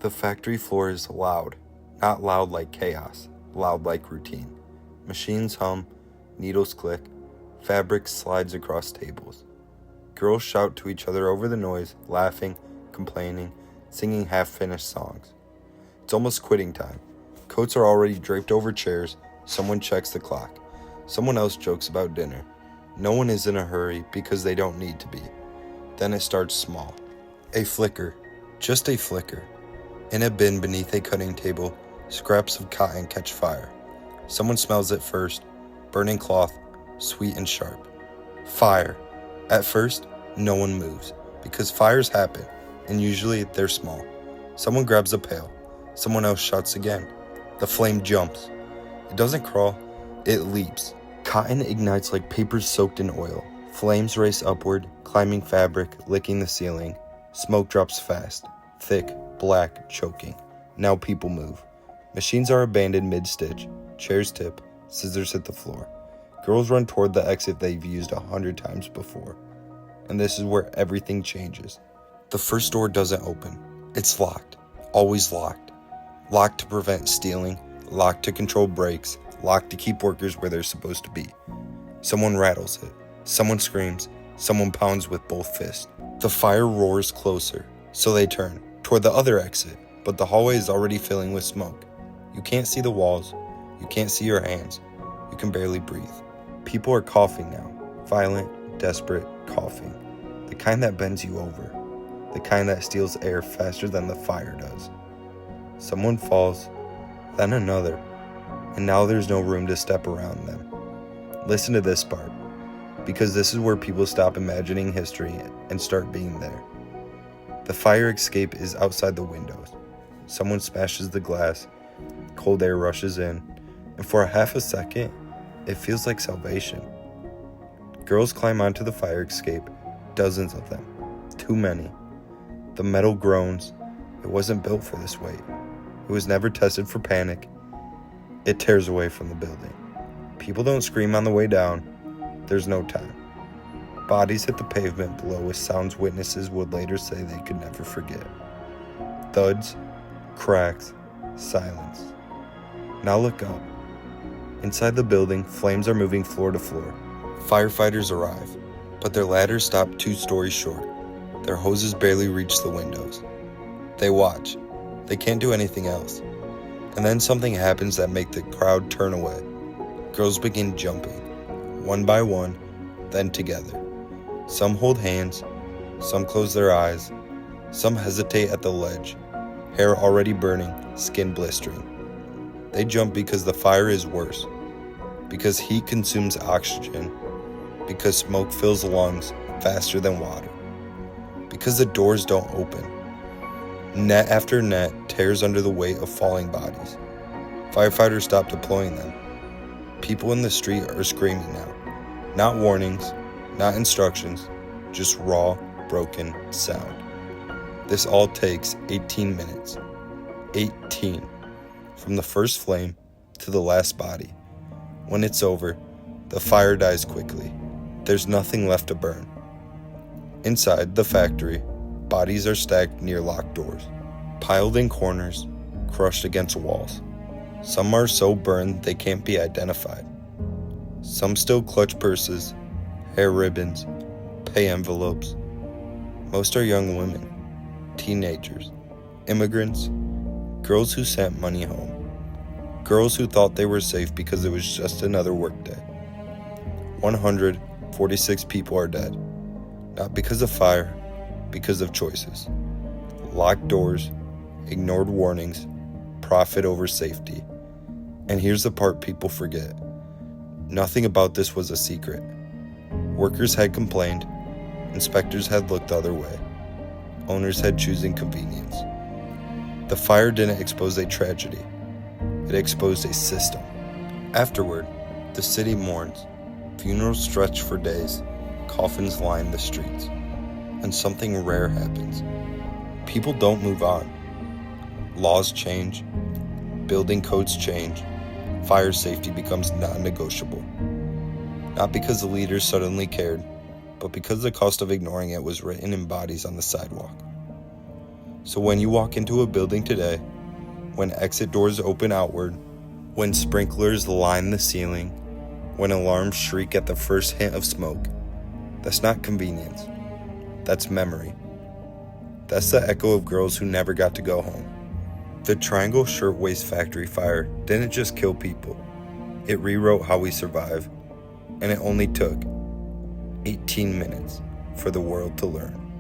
The factory floor is loud, not loud like chaos, loud like routine. Machines hum, needles click, fabric slides across tables. Girls shout to each other over the noise, laughing, complaining, singing half-finished songs. It's almost quitting time. Coats are already draped over chairs. Someone checks the clock. Someone else jokes about dinner. No one is in a hurry because they don't need to be. Then it starts small. A flicker. Just a flicker. In a bin beneath a cutting table, scraps of cotton catch fire. Someone smells it first. Burning cloth, sweet and sharp. Fire. At first, no one moves, because fires happen, and usually they're small. Someone grabs a pail. Someone else shouts again. The flame jumps. It doesn't crawl, it leaps. Cotton ignites like paper soaked in oil. Flames race upward, climbing fabric, licking the ceiling. Smoke drops fast, thick, black, choking. Now people move. Machines are abandoned mid-stitch. Chairs tip, scissors hit the floor. Girls run toward the exit they've used 100 times before. And this is where everything changes. The first door doesn't open. It's locked. Always locked. Locked to prevent stealing. Locked to control breaks. Locked to keep workers where they're supposed to be. Someone rattles it. Someone screams. Someone pounds with both fists. The fire roars closer. So they turn toward the other exit. But the hallway is already filling with smoke. You can't see the walls. You can't see your hands. You can barely breathe. People are coughing now. Violent, desperate coughing. The kind that bends you over. The kind that steals air faster than the fire does. Someone falls, then another, and now there's no room to step around them. Listen to this part, because this is where people stop imagining history and start being there. The fire escape is outside the windows. Someone smashes the glass, cold air rushes in, and for a half a second, it feels like salvation. Girls climb onto the fire escape, dozens of them, too many. The metal groans. It wasn't built for this weight. It was never tested for panic. It tears away from the building. People don't scream on the way down. There's no time. Bodies hit the pavement below with sounds witnesses would later say they could never forget. Thuds, cracks, silence. Now look up. Inside the building, flames are moving floor to floor. Firefighters arrive, but their ladders stop 2 stories short. Their hoses barely reach the windows. They watch. They can't do anything else. And then something happens that makes the crowd turn away. Girls begin jumping, one by one, then together. Some hold hands, some close their eyes, some hesitate at the ledge, hair already burning, skin blistering. They jump because the fire is worse, because heat consumes oxygen, because smoke fills the lungs faster than water, because the doors don't open. Net after net tears under the weight of falling bodies. Firefighters stop deploying them. People in the street are screaming now. Not warnings, not instructions, just raw, broken sound. This all takes 18 minutes. 18. From the first flame to the last body. When it's over, the fire dies quickly. There's nothing left to burn. Inside the factory, bodies are stacked near locked doors, piled in corners, crushed against walls. Some are so burned they can't be identified. Some still clutch purses, hair ribbons, pay envelopes. Most are young women, teenagers, immigrants, girls who sent money home, girls who thought they were safe because it was just another workday. 146 people are dead, not because of fire, because of choices. Locked doors, ignored warnings, profit over safety. And here's the part people forget. Nothing about this was a secret. Workers had complained. Inspectors had looked the other way. Owners had chosen convenience. The fire didn't expose a tragedy. It exposed a system. Afterward, the city mourns. Funerals stretch for days. Coffins line the streets. And something rare happens. People don't move on. Laws change. Building codes change. Fire safety becomes non-negotiable. Not because the leaders suddenly cared, but because the cost of ignoring it was written in bodies on the sidewalk. So when you walk into a building today, when exit doors open outward, when sprinklers line the ceiling, when alarms shriek at the first hint of smoke, that's not convenience. That's memory. That's the echo of girls who never got to go home. The Triangle Shirtwaist Factory Fire didn't just kill people. It rewrote how we survive. And it only took 18 minutes for the world to learn.